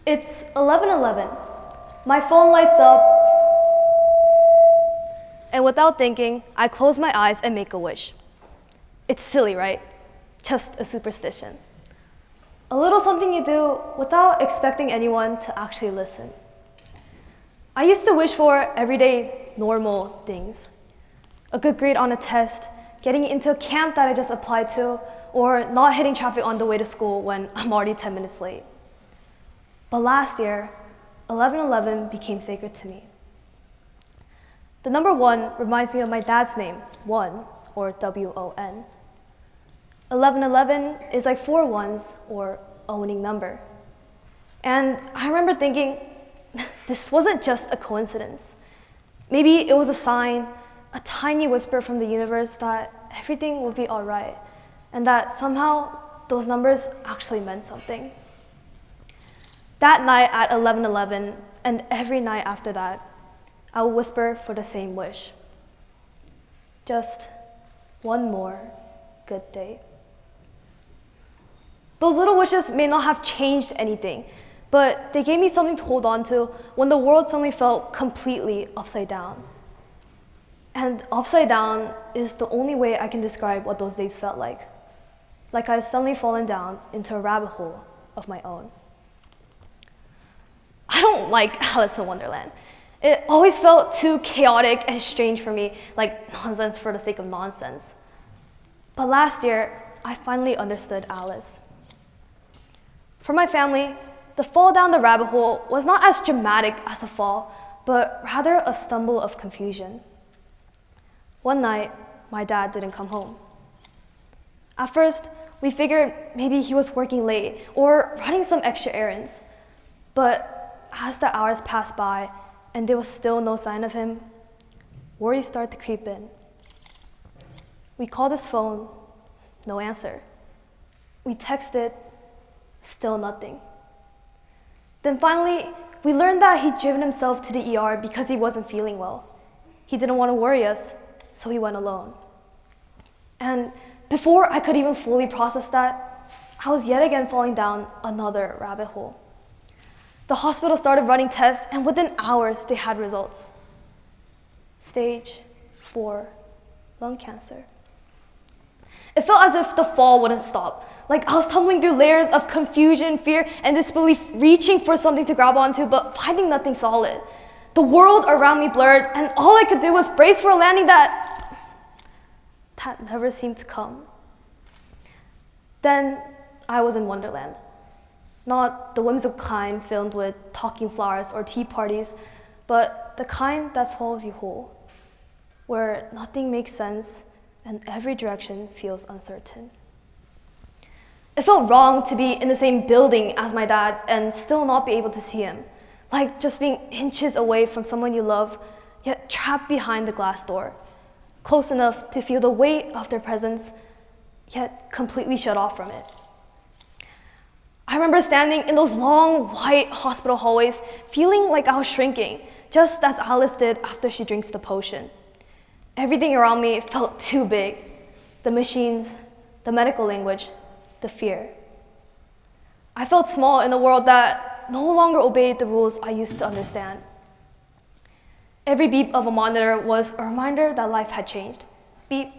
It's 11:11. My phone lights up, and without thinking, I close my eyes and make a wish. It's silly, right? Just a superstition. A little something you do without expecting anyone to actually listen. I used to wish for everyday, normal things. A good grade on a test, getting into a camp that I just applied to, or not hitting traffic on the way to school when I'm already 10 minutes late. But last year, 11:11 became sacred to me. The number 1 reminds me of my dad's name, One, or W-O-N. 11:11 is like 4 ones, or a winning number. And I remember thinking, this wasn't just a coincidence. Maybe it was a sign, a tiny whisper from the universe that everything would be all right, and that somehow those numbers actually meant something. That night at 11:11, and every night after that, I would whisper for the same wish. Just one more good day. Those little wishes may not have changed anything, but they gave me something to hold on to when the world suddenly felt completely upside down. And upside down is the only way I can describe what those days felt like. Like I had suddenly fallen down into a rabbit hole of my own. I don't like Alice in Wonderland. It always felt too chaotic and strange for me, like nonsense for the sake of nonsense. But last year, I finally understood Alice. For my family, the fall down the rabbit hole was not as dramatic as a fall, but rather a stumble of confusion. One night, my dad didn't come home. At first, we figured maybe he was working late or running some extra errands. But as the hours passed by and there was still no sign of him, worry started to creep in. We called his phone, no answer. We texted, still nothing. Then finally, we learned that he'd driven himself to the ER because he wasn't feeling well. He didn't want to worry us, so he went alone. And before I could even fully process that, I was yet again falling down another rabbit hole. The hospital started running tests, and within hours, they had results. Stage 4 lung cancer. It felt as if the fall wouldn't stop. Like I was tumbling through layers of confusion, fear, and disbelief, reaching for something to grab onto, but finding nothing solid. The world around me blurred, and all I could do was brace for a landing that never seemed to come. Then I was in Wonderland. Not the whimsical kind filled with talking flowers or tea parties, but the kind that swallows you whole, where nothing makes sense and every direction feels uncertain. It felt wrong to be in the same building as my dad and still not be able to see him, like just being inches away from someone you love, yet trapped behind the glass door, close enough to feel the weight of their presence, yet completely shut off from it. I remember standing in those long, white hospital hallways, feeling like I was shrinking, just as Alice did after she drinks the potion. Everything around me felt too big. The machines, the medical language, the fear. I felt small in a world that no longer obeyed the rules I used to understand. Every beep of a monitor was a reminder that life had changed. Beep.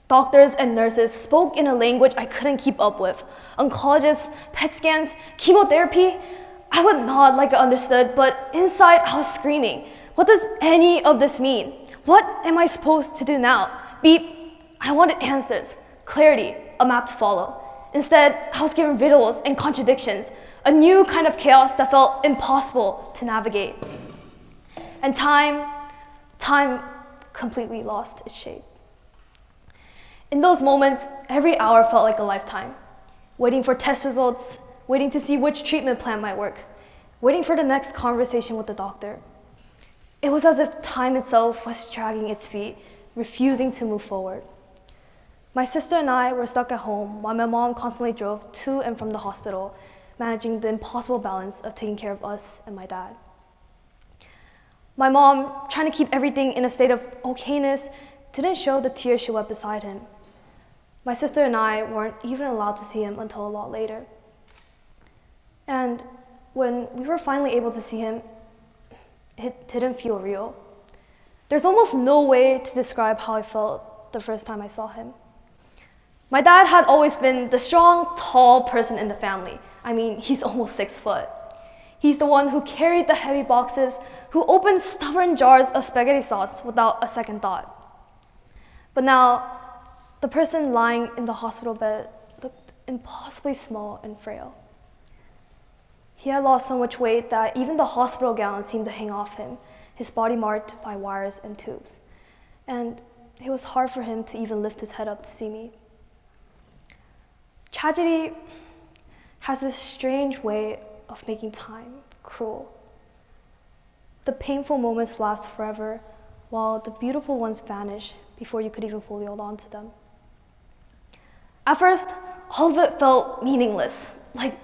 Doctors and nurses spoke in a language I couldn't keep up with. Oncologists, PET scans, chemotherapy. I would nod like I understood, but inside I was screaming. What does any of this mean? What am I supposed to do now? Beep. I wanted answers, clarity, a map to follow. Instead, I was given riddles and contradictions, a new kind of chaos that felt impossible to navigate. And time completely lost its shape. In those moments, every hour felt like a lifetime. Waiting for test results, waiting to see which treatment plan might work, waiting for the next conversation with the doctor. It was as if time itself was dragging its feet, refusing to move forward. My sister and I were stuck at home while my mom constantly drove to and from the hospital, managing the impossible balance of taking care of us and my dad. My mom, trying to keep everything in a state of okayness, didn't show the tears she wept beside him. My sister and I weren't even allowed to see him until a lot later. And when we were finally able to see him, it didn't feel real. There's almost no way to describe how I felt the first time I saw him. My dad had always been the strong, tall person in the family. I mean, he's almost 6 foot. He's the one who carried the heavy boxes, who opened stubborn jars of spaghetti sauce without a second thought. But now, the person lying in the hospital bed looked impossibly small and frail. He had lost so much weight that even the hospital gown seemed to hang off him, his body marked by wires and tubes. And it was hard for him to even lift his head up to see me. Tragedy has this strange way of making time cruel. The painful moments last forever, while the beautiful ones vanish before you could even fully hold on to them. At first, all of it felt meaningless, like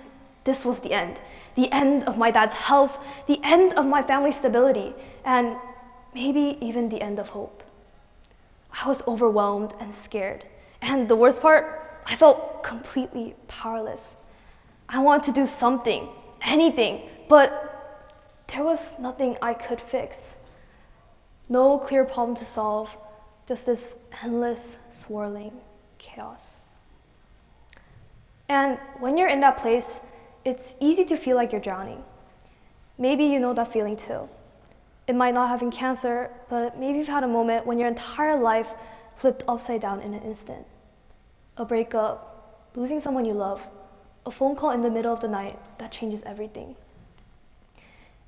this was the end of my dad's health, the end of my family's stability, and maybe even the end of hope. I was overwhelmed and scared, and the worst part, I felt completely powerless. I wanted to do something, anything, but there was nothing I could fix. No clear problem to solve, just this endless, swirling chaos. And when you're in that place, it's easy to feel like you're drowning. Maybe you know that feeling too. It might not have been cancer, but maybe you've had a moment when your entire life flipped upside down in an instant. A breakup, losing someone you love, a phone call in the middle of the night that changes everything.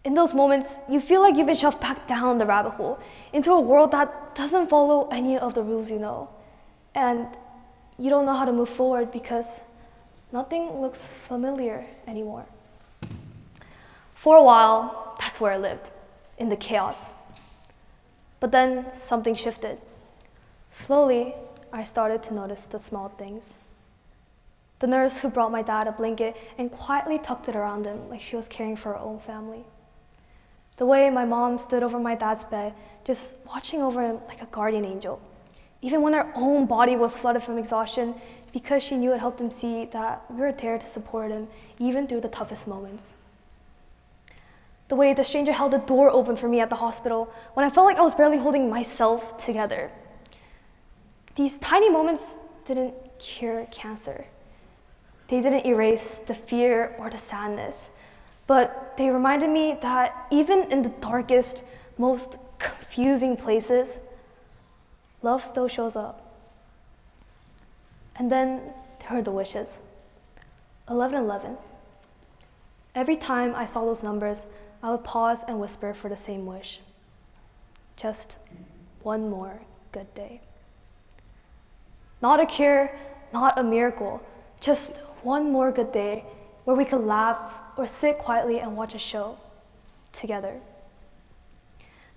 In those moments, you feel like you've been shoved back down the rabbit hole into a world that doesn't follow any of the rules you know. And you don't know how to move forward because nothing looks familiar anymore. For a while, that's where I lived, in the chaos. But then something shifted. Slowly, I started to notice the small things. The nurse who brought my dad a blanket and quietly tucked it around him like she was caring for her own family. The way my mom stood over my dad's bed, just watching over him like a guardian angel, even when her own body was flooded from exhaustion, because she knew it helped him see that we were there to support him, even through the toughest moments. The way the stranger held the door open for me at the hospital when I felt like I was barely holding myself together. These tiny moments didn't cure cancer. They didn't erase the fear or the sadness, but they reminded me that even in the darkest, most confusing places, love still shows up. And then there were the wishes. 11:11. Every time I saw those numbers, I would pause and whisper for the same wish. Just one more good day. Not a cure, not a miracle, just one more good day where we could laugh or sit quietly and watch a show together.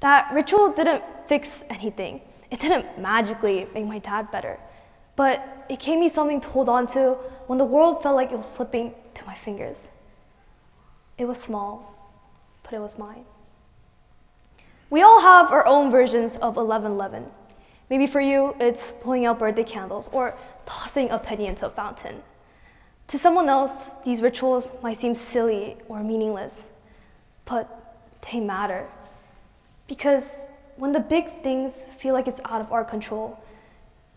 That ritual didn't fix anything. It didn't magically make my dad better, but it gave me something to hold on to when the world felt like it was slipping through my fingers. It was small, but it was mine. We all have our own versions of 11:11. Maybe for you, it's blowing out birthday candles or tossing a penny into a fountain. To someone else, these rituals might seem silly or meaningless, but they matter. Because when the big things feel like it's out of our control,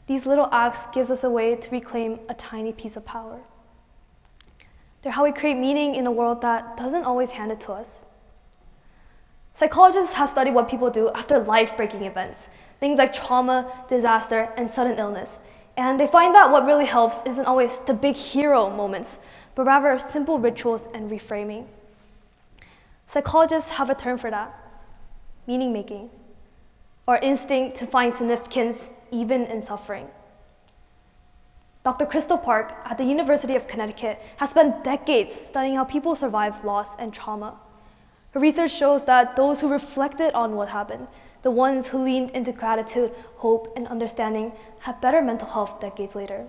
these little acts gives us a way to reclaim a tiny piece of power. They're how we create meaning in a world that doesn't always hand it to us. Psychologists have studied what people do after life-breaking events, things like trauma, disaster, and sudden illness. And they find that what really helps isn't always the big hero moments, but rather simple rituals and reframing. Psychologists have a term for that: meaning making, or instinct to find significance even in suffering. Dr. Crystal Park at the University of Connecticut has spent decades studying how people survive loss and trauma. Her research shows that those who reflected on what happened, the ones who leaned into gratitude, hope, and understanding, have better mental health decades later.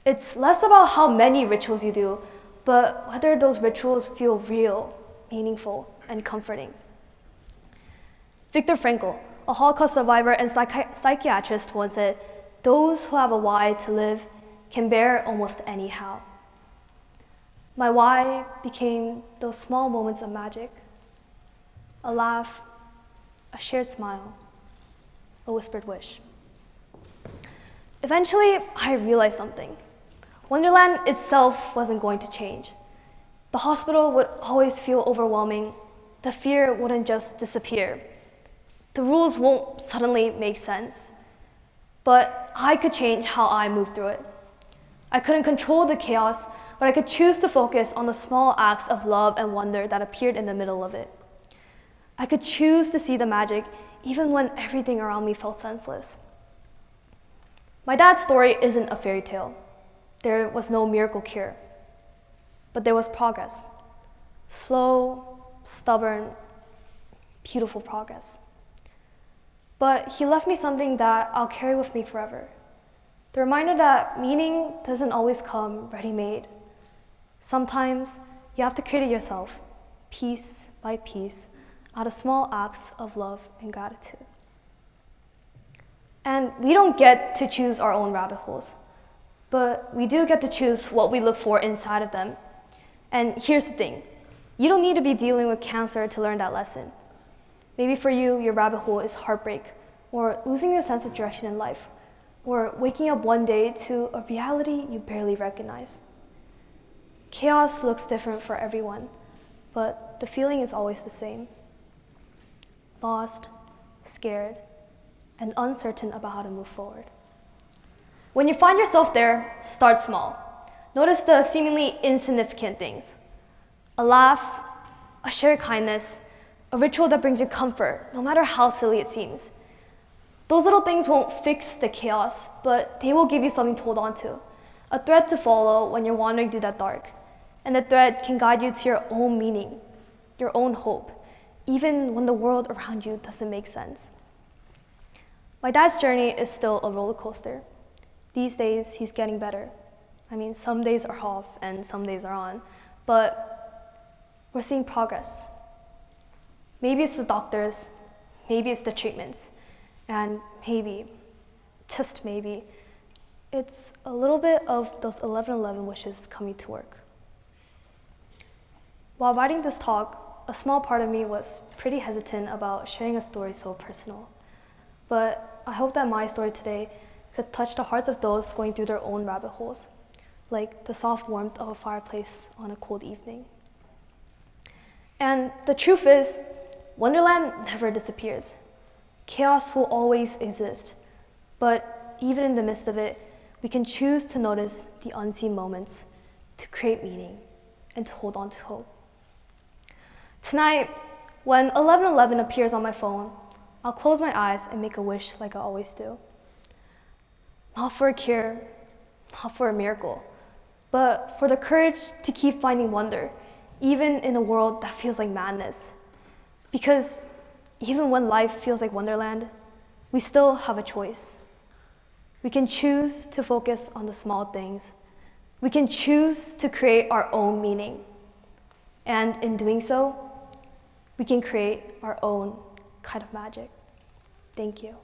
It's less about how many rituals you do, but whether those rituals feel real, meaningful, and comforting. Viktor Frankl, a Holocaust survivor and psychiatrist, once said, "Those who have a why to live can bear almost any how." My why became those small moments of magic. A laugh, a shared smile, a whispered wish. Eventually, I realized something. Wonderland itself wasn't going to change. The hospital would always feel overwhelming. The fear wouldn't just disappear. The rules won't suddenly make sense. But I could change how I moved through it. I couldn't control the chaos, but I could choose to focus on the small acts of love and wonder that appeared in the middle of it. I could choose to see the magic even when everything around me felt senseless. My dad's story isn't a fairy tale. There was no miracle cure. But there was progress. Slow, stubborn, beautiful progress. But he left me something that I'll carry with me forever. The reminder that meaning doesn't always come ready-made. Sometimes you have to create it yourself, piece by piece, out of small acts of love and gratitude. And we don't get to choose our own rabbit holes, but we do get to choose what we look for inside of them. And here's the thing, you don't need to be dealing with cancer to learn that lesson. Maybe for you, your rabbit hole is heartbreak, or losing your sense of direction in life, or waking up one day to a reality you barely recognize. Chaos looks different for everyone, but the feeling is always the same. Lost, scared, and uncertain about how to move forward. When you find yourself there, start small. Notice the seemingly insignificant things. A laugh, a shared kindness, a ritual that brings you comfort, no matter how silly it seems. Those little things won't fix the chaos, but they will give you something to hold on to, a thread to follow when you're wandering through that dark. And the thread can guide you to your own meaning, your own hope, even when the world around you doesn't make sense. My dad's journey is still a roller coaster. These days, he's getting better. I mean, some days are off and some days are on, but we're seeing progress. Maybe it's the doctors, maybe it's the treatments, and maybe, just maybe, it's a little bit of those 11:11 wishes coming to work. While writing this talk, a small part of me was pretty hesitant about sharing a story so personal. But I hope that my story today could touch the hearts of those going through their own rabbit holes, like the soft warmth of a fireplace on a cold evening. And the truth is, Wonderland never disappears. Chaos will always exist, but even in the midst of it, we can choose to notice the unseen moments, to create meaning, and to hold on to hope. Tonight, when 11:11 appears on my phone, I'll close my eyes and make a wish like I always do. Not for a cure, not for a miracle, but for the courage to keep finding wonder, even in a world that feels like madness. Because even when life feels like Wonderland, we still have a choice. We can choose to focus on the small things. We can choose to create our own meaning. And in doing so, we can create our own kind of magic. Thank you.